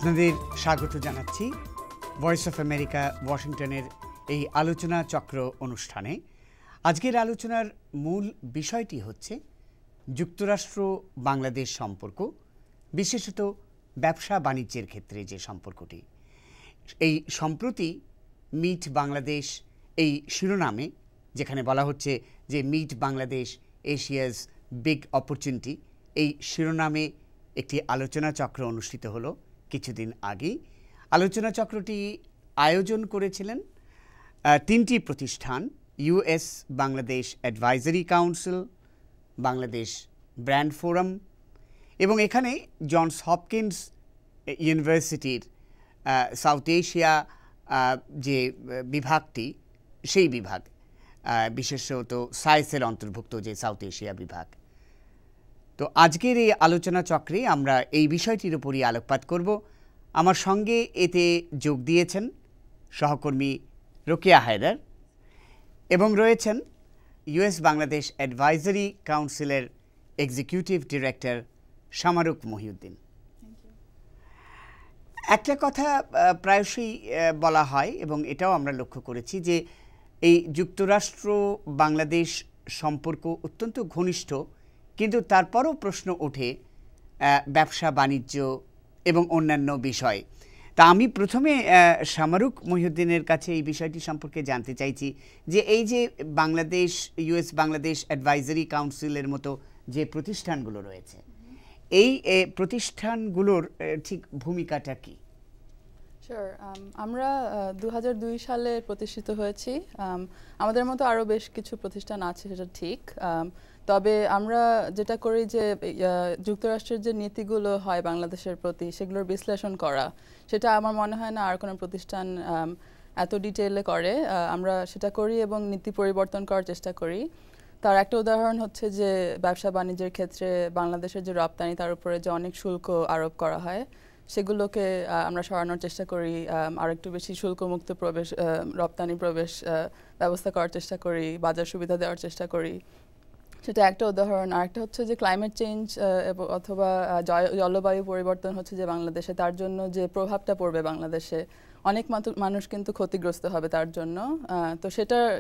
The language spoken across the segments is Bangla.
আপনাদের স্বাগত জানাচ্ছি ভয়েস অফ আমেরিকা ওয়াশিংটনের এই আলোচনা চক্র অনুষ্ঠানে। আজকের আলোচনার মূল বিষয়টি হচ্ছে যুক্তরাষ্ট্র বাংলাদেশ সম্পর্ক, বিশেষত ব্যবসা বাণিজ্যের ক্ষেত্রে যে সম্পর্কটি। এই সম্প্রতি মিট বাংলাদেশ এই শিরোনামে, যেখানে বলা হচ্ছে যে meet Bangladesh Asia's big opportunity, এই শিরোনামে একটি আলোচনা চক্র অনুষ্ঠিত হলো কিছুদিন আগেই। আলোচনা চক্রটি আয়োজন করেছিলেন তিনটি প্রতিষ্ঠান, US Bangladesh advisory council, Bangladesh brand forum এবং এখানে জনস হপকিন্স ইউনিভার্সিটির সাউথ এশিয়া যে বিভাগটি, সেই বিভাগ, বিশেষত সায়েন্সের অন্তর্ভুক্ত যে সাউথ এশিয়া বিভাগ। তো আজকের এই আলোচনা চক্রে আমরা এই বিষয়টির উপরই আলোকপাত করব। আমার সঙ্গে এতে যোগ দিয়েছেন সহকর্মী রোকেয়া হায়দার এবং রয়েছেন ইউএস বাংলাদেশ অ্যাডভাইজারি কাউন্সিলের এক্সিকিউটিভ ডিরেক্টর শামারুক মহিউদ্দিন। একটা কথা প্রায়শই বলা হয় এবং এটাও আমরা লক্ষ্য করেছি যে এই যুক্তরাষ্ট্র বাংলাদেশ সম্পর্ক অত্যন্ত ঘনিষ্ঠ, কিন্তু তারপরও প্রশ্ন ওঠে ব্যবসা বাণিজ্য এবং অন্যান্য বিষয়। তা আমি প্রথমে শামারুক মহিউদ্দিনের কাছে এই বিষয়টি সম্পর্কে জানতে চাইছি যে এই যে বাংলাদেশ ইউএস বাংলাদেশ অ্যাডভাইজারি কাউন্সিলের মতো যে প্রতিষ্ঠানগুলো রয়েছে, এই প্রতিষ্ঠানগুলোর ঠিক ভূমিকাটা কি? আমরা 2002 সালে প্রতিষ্ঠিত হয়েছি। আমাদের মতো আরও বেশ কিছু প্রতিষ্ঠান আছে, সেটা ঠিক। তবে আমরা যেটা করি যে যুক্তরাষ্ট্রের যে নীতিগুলো হয় বাংলাদেশের প্রতি, সেগুলোর বিশ্লেষণ করা, সেটা আমার মনে হয় না আর কোনো প্রতিষ্ঠান এত ডিটেইলে করে। আমরা সেটা করি এবং নীতি পরিবর্তন করার চেষ্টা করি। তার একটা উদাহরণ হচ্ছে যে ব্যবসা বাণিজ্যের ক্ষেত্রে বাংলাদেশের যে রপ্তানি, তার উপরে যে অনেক শুল্ক আরোপ করা হয়, সেগুলোকে আমরা সরানোর চেষ্টা করি। আর একটু বেশি শুল্কমুক্ত প্রবেশ, রপ্তানি প্রবেশ ব্যবস্থা করার চেষ্টা করি, বাজার সুবিধা দেওয়ার চেষ্টা করি। সেটা একটা উদাহরণ। আরেকটা হচ্ছে যে ক্লাইমেট চেঞ্জ অথবা জলবায়ু পরিবর্তন হচ্ছে যে বাংলাদেশে, তার জন্য যে প্রভাবটা পড়বে বাংলাদেশে, অনেক মানুষ কিন্তু ক্ষতিগ্রস্ত হবে তার জন্য। তো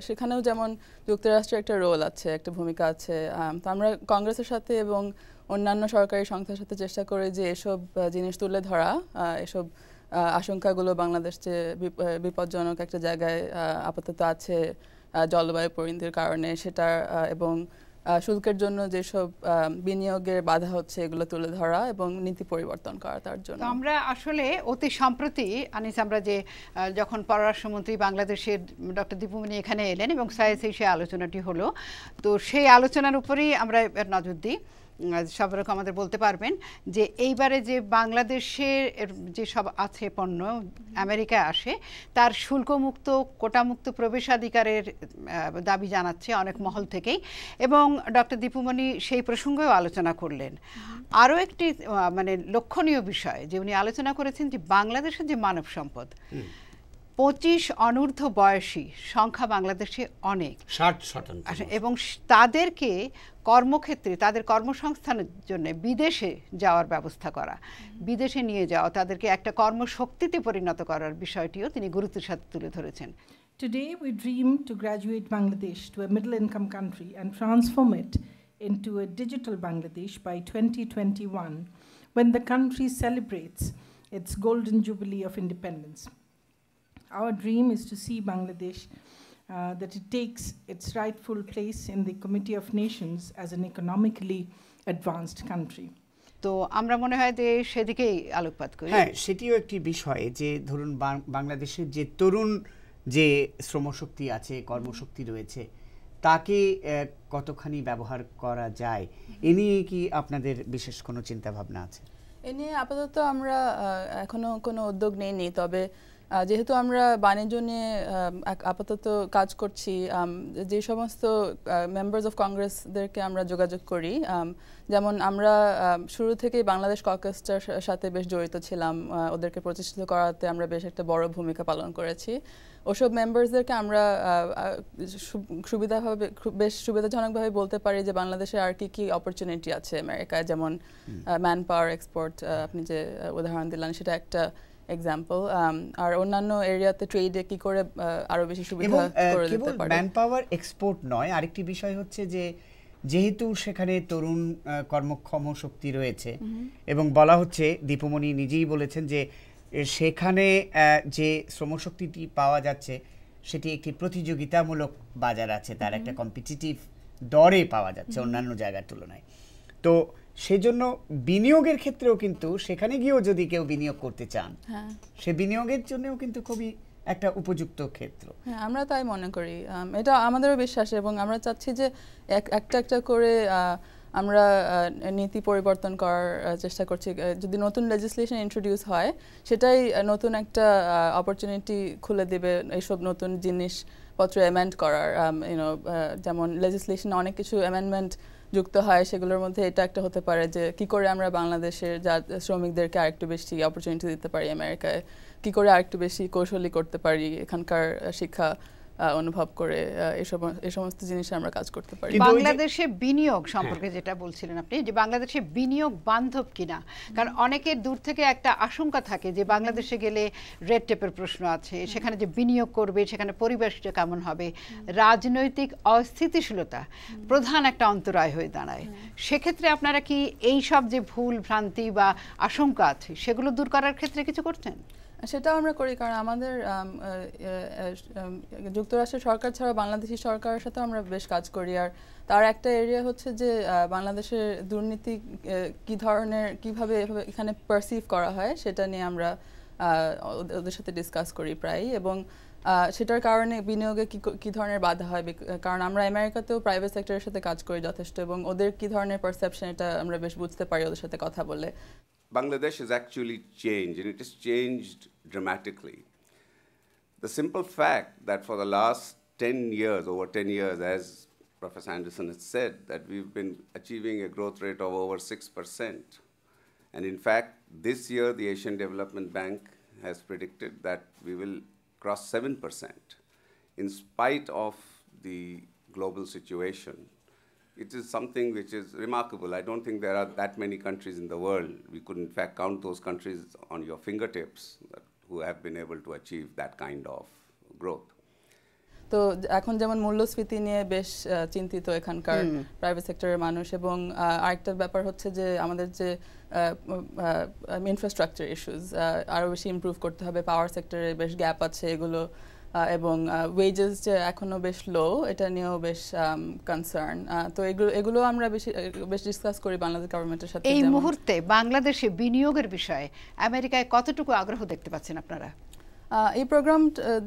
সেখানেও যেমন যুক্তরাষ্ট্রের একটা রোল আছে, একটা ভূমিকা আছে। তো আমরা কংগ্রেসের সাথে এবং অন্যান্য সরকারি সংস্থার সাথে চেষ্টা করি যে এসব জিনিস তুলে ধরা, এসব আশঙ্কাগুলো বাংলাদেশ যে বিপজ্জনক একটা জায়গায় আপাতত আছে জলবায়ু পরিণতির কারণে, সেটার এবং শুল্কের জন্য যেসব বিনিয়োগের বাধা হচ্ছে, এগুলো তুলে ধরা এবং নীতি পরিবর্তন করা তার জন্য। আমরা আসলে অতি সম্প্রতি আমরা যে যখন পররাষ্ট্রমন্ত্রী বাংলাদেশের ডক্টর দীপুমণি এখানে এলেন এবং সায়েন্সে সেই আলোচনাটি হলো, তো সেই আলোচনার উপরেই আমরা নজর দিই। সব রকম আমাদের বলতে পারবেন যে এইবারে যে বাংলাদেশের যে সব আছে পণ্য আমেরিকায় আসে, তার শুল্কমুক্ত কোটামুক্ত প্রবেশাধিকারের দাবি জানাচ্ছে অনেক মহল থেকেই, এবং ডক্টর দীপুমণি সেই প্রসঙ্গেও আলোচনা করলেন। আরও একটি লক্ষণীয় বিষয় যে উনি আলোচনা করেছেন যে বাংলাদেশের যে মানব সম্পদ, 25 অনূর্ধ্ব বয়সী সংখ্যা বাংলাদেশে অনেক, 60%, এবং তাদেরকে কর্মক্ষেত্রে তাদের কর্মসংস্থানের জন্য বিদেশে যাওয়ার ব্যবস্থা করা, বিদেশে নিয়ে যাওয়া, তাদেরকে একটা কর্মশক্তিতে পরিণত করার বিষয়টিও তিনি গুরুত্বের সাথে তুলে ধরেছেন। Today we dream to graduate Bangladesh to a middle-income country and transform it into a digital Bangladesh by 2021, when the country celebrates its golden jubilee of independence. Our dream is to see Bangladesh that it takes its rightful place in the Committee of Nations as an economically advanced country. তো আমরা মনে হয় যে সেদিকেই আলোকপাত করি। হ্যাঁ, সেটিও একটি বিষয় যে ধরুন বাংলাদেশের যে তরুণ যে শ্রমশক্তি আছে, কর্মশক্তি রয়েছে, তাকে কতখানি ব্যবহার করা যায়, এ নিয়ে কি আপনাদের বিশেষ কোনো চিন্তা ভাবনা আছে? এ নিয়ে আপাতত আমরা এখনো কোনো উদ্যোগ নেইনি, তবে যেহেতু আমরা বাণিজ্য নিয়ে আপাতত কাজ করছি, যে সমস্ত মেম্বার্স অফ কংগ্রেসদেরকে আমরা যোগাযোগ করি, যেমন আমরা শুরু থেকেই বাংলাদেশ ককাসটার সাথে বেশ জড়িত ছিলাম, ওদেরকে প্রতিষ্ঠিত করাতে আমরা বেশ একটা বড় ভূমিকা পালন করেছি। ওসব মেম্বার্সদেরকে আমরা বেশ সুবিধাজনকভাবে বলতে পারি যে বাংলাদেশে আর কি কি অপরচুনিটি আছে আমেরিকায়, যেমন ম্যান পাওয়ার এক্সপোর্ট, আপনি যে উদাহরণ দিলেন সেটা একটা এক্সাম্পল, আর অন্যান্য এরিয়াতে ট্রেডে কি করে আরো বেশি সুবিধা করে দিতে পারে। ম্যান পাওয়ার এক্সপোর্ট নয়, আরেকটি বিষয় হচ্ছে যে যেহেতু সেখানে তরুণ কর্মক্ষম শক্তি রয়েছে এবং বলা হচ্ছে, দীপুমণি নিজেই বলেছেন যে সেখানে যে শ্রমশক্তিটি পাওয়া যাচ্ছে সেটি একটি প্রতিযোগিতামূলক বাজার আছে, তার একটা কম্পিটিটিভ দরে পাওয়া যাচ্ছে অন্যান্য জায়গার তুলনায়। তো সেজন্য বিনিয়োগের ক্ষেত্রেও কিন্তু সেখানে গিয়েও যদি কেউ বিনিয়োগ করতে চান, সে বিনিয়োগের জন্যও কিন্তু খুবই একটা উপযুক্ত ক্ষেত্র। হ্যাঁ, আমরা তাই মনে করি, এটা আমাদেরও বিশ্বাস, এবং আমরা চাচ্ছি যে একটা একটা করে আমরা নীতি পরিবর্তন করার চেষ্টা করছি। যদি নতুন লেজিসলেশন ইন্ট্রোডিউস হয়, সেটাই নতুন একটা অপরচুনিটি খুলে দেবে এইসব নতুন জিনিসপত্র অ্যামেন্ড করার। যেমন লেজিসলেশন অনেক কিছু অ্যামেন্ডমেন্ট যুক্ত হয়, সেগুলোর মধ্যে এটা একটা হতে পারে যে কি করে আমরা বাংলাদেশের শ্রমিকদেরকে আরেকটু বেশি অপরচুনিটি দিতে পারি আমেরিকায়, কি করে আরেকটু বেশি কৌশলী করতে পারি, এখানকার শিক্ষা অনুভব করে এই সমস্ত জিনিসে আমরা কাজ করতে পারি। বাংলাদেশে বিনিয়োগ সম্পর্কে যেটা বলছিলেন আপনি, যে বাংলাদেশে বিনিয়োগ বান্ধব কিনা, কারণ অনেকের দূর থেকে একটা আশঙ্কা থাকে যে বাংলাদেশে গেলে রেড টেপের প্রশ্ন আছে, সেখানে যে বিনিয়োগ করবে সেখানে পরিবেশটা কেমন হবে, রাজনৈতিক অস্থিতিশীলতা প্রধান একটা অন্তরায় হয়ে দাঁড়ায়। সেক্ষেত্রে আপনারা কি এই সব যে ভুল ভ্রান্তি বা আশঙ্কা আছে সেগুলো দূর করার ক্ষেত্রে কিছু করছেন? সেটাও আমরা করি, কারণ আমাদের যুক্তরাষ্ট্রের সরকার ছাড়া বাংলাদেশি সরকারের সাথে আমরা বেশ কাজ করি। আর তার একটা এরিয়া হচ্ছে যে বাংলাদেশের দুর্নীতি কিভাবে এখানে পারসিভ করা হয় সেটা নিয়ে আমরা ওদের সাথে ডিসকাস করি প্রায়, এবং সেটার কারণে বিনিয়োগে কি ধরনের বাধা হয়, কারণ আমরা আমেরিকাতেও প্রাইভেট সেক্টরের সাথে কাজ করি যথেষ্ট, এবং ওদের কি ধরনের পারসেপশন এটা আমরা বেশ বুঝতে পারি ওদের সাথে কথা বলে। Bangladesh has actually changed, and it has changed dramatically. The simple fact that for the last 10 years, over 10 years, as Professor Anderson has said, that we've been achieving a growth rate of over 6%. And in fact, this year, the Asian Development Bank has predicted that we will cross 7%. In spite of the global situation, it is something which is remarkable. I don't think there are that many countries in the world. We could in fact count those countries on your fingertips who have been able to achieve that kind of growth. তো এখন যেমন মূল্যস্ফীতি নিয়ে বেশ চিন্তিত এখানকার প্রাইভেট সেক্টরের মানুষ, এবং আরেকটা ব্যাপার হচ্ছে যে আমাদের যে ইনফ্রাস্ট্রাকচার ইস্যুস আরও বেশি ইমপ্রুভ করতে হবে, পাওয়ার সেক্টরে বেশ গ্যাপ আছে এগুলো, এবং ওয়েজেস যে এখনো বেশ লো, এটা নিয়েও বেশ কনসার্ন। তো এগুলো আমরা বেশ ডিসকাস করি বাংলাদেশ গভর্নমেন্টের সাথে। এই মুহূর্তে বাংলাদেশে বিনিয়োগের বিষয়ে আমেরিকায় কতটুকু আগ্রহ দেখতে পাচ্ছেন আপনারা? এই প্রোগ্রাম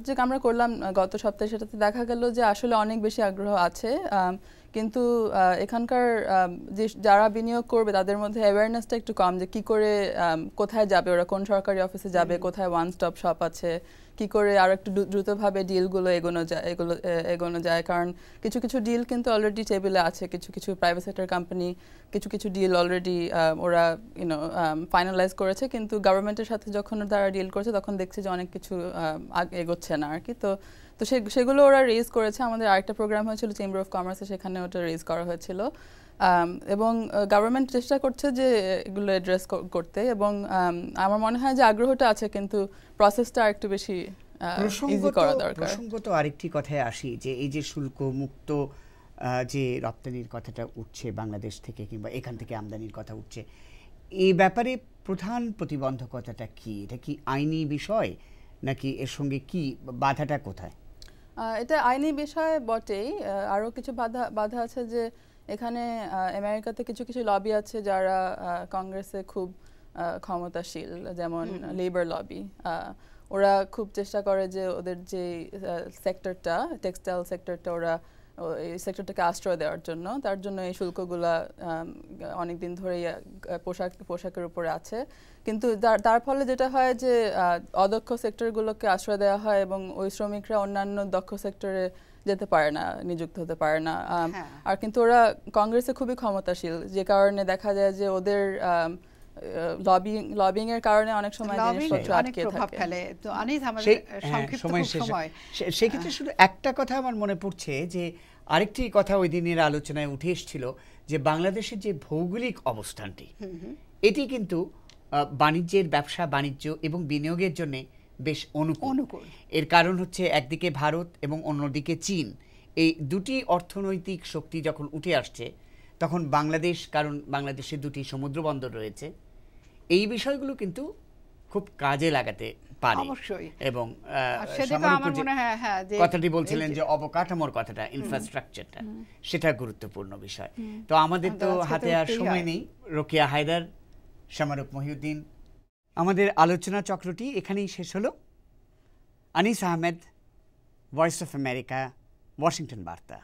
যে আমরা করলাম গত সপ্তাহে, সেটাতে দেখা গেল যে আসলে অনেক বেশি আগ্রহ আছে, কিন্তু এখানকার যে যারা বিনিয়োগ করবে তাদের মধ্যে অ্যাওয়ারনেসটা একটু কম, যে কি করে কোথায় যাবে ওরা, কোন সরকারি অফিসে যাবে, কোথায় ওয়ান স্টপ শপ আছে, কি করে আরো একটু দ্রুতভাবে ডিলগুলো এগোনো যায়। কারণ কিছু কিছু ডিল কিন্তু অলরেডি টেবিলে আছে, কিছু কিছু প্রাইভেট সেক্টর কোম্পানি কিছু কিছু ডিল অলরেডি ওরা ফাইনালাইজ করেছে, কিন্তু গভর্নমেন্টের সাথে যখন তারা ডিল করেছে তখন দেখছে যে অনেক কিছু এগোচ্ছে না আর কি। তো সেগুলো ওরা রেজ করেছে। আমাদের আরেকটা প্রোগ্রাম হয়েছিল চেম্বার অফ কমার্সে, সেখানে ওটা রেজ করা হয়েছিল, এবং গভর্নমেন্ট চেষ্টা করছে যে এগুলো অ্যাড্রেস করতে, এবং আমার মনে হয় যে আগ্রহটা আছে, কিন্তু প্রসেসটা আরেকটু বেশি ইজি করা দরকার। প্রসঙ্গত আরেকটি কথায় আসি, যে এই যে শুল্ক মুক্ত যে রপ্তানির কথাটা উঠছে বাংলাদেশ থেকে, কিংবা এখান থেকে আমদানির কথা উঠছে, এই ব্যাপারে প্রধান প্রতিবন্ধকতাটা কি? এটা কি আইনি বিষয়, নাকি এর সঙ্গে কি বাধাটা কোথায়? এটা আইনি বিষয় বটেই, আরও কিছু বাধা আছে, যে এখানে আমেরিকাতে কিছু কিছু লবি আছে যারা কংগ্রেসে খুব ক্ষমতাশীল, যেমন লেবার লবি। ওরা খুব চেষ্টা করে যে ওদের যে সেক্টরটা, টেক্সটাইল সেক্টরটা ওরা এই সেক্টরটাকে আশ্রয় দেওয়ার জন্য। তার জন্য এই শুল্কগুলা অনেক দিন ধরে পোশাকের উপরে আছে। কিন্তু তার ফলে যেটা হয় যে অদক্ষ সেক্টরগুলোকে আশ্রয় দেওয়া হয় এবং ওই শ্রমিকরা অন্যান্য দক্ষ সেক্টরে যেতে পারে না, নিযুক্ত হতে পারে না। আর কিন্তু ওরা কংগ্রেসে খুবই ক্ষমতাশীল, যে কারণে দেখা যায় যে ওদের লবিং এর কারণে অনেক সময় জিনিসপত্র আটকে থাকে। তো আনিস, আমাদের সংক্ষিপ্ত সময়, সেক্ষেত্রে শুধু একটা কথা আমার মনে পড়ছে যে আরেকটি কথা ওই দিনের আলোচনায় উঠে এসেছিল যে বাংলাদেশের যে ভৌগোলিক অবস্থানটি, এটি কিন্তু বাণিজ্যের, ব্যবসা বাণিজ্য এবং বিনিয়োগের জন্য বেশ অনুকূল। এর কারণ হচ্ছে একদিকে ভারত এবং অন্যদিকে চীন, এই দুটি অর্থনৈতিক শক্তি যখন উঠে আসছে তখন বাংলাদেশ, কারণ বাংলাদেশে দুটি সমুদ্র বন্দর রয়েছে, এই বিষয়গুলো কিন্তু খুব কাজে লাগাতে পারে। এবং কথাটি বলছিলেন যে অবকাঠামোর কথাটা, ইনফ্রাস্ট্রাকচারটা, সেটা গুরুত্বপূর্ণ বিষয়। তো আমাদের তো হাতে আর সময় নেই। রোকেয়া হায়দার, শামারুক মহিউদ্দিন, আমাদের আলোচনা চক্রটি এখানেই শেষ হলো। Anis Ahmed, voice of America, Washington বার্তা।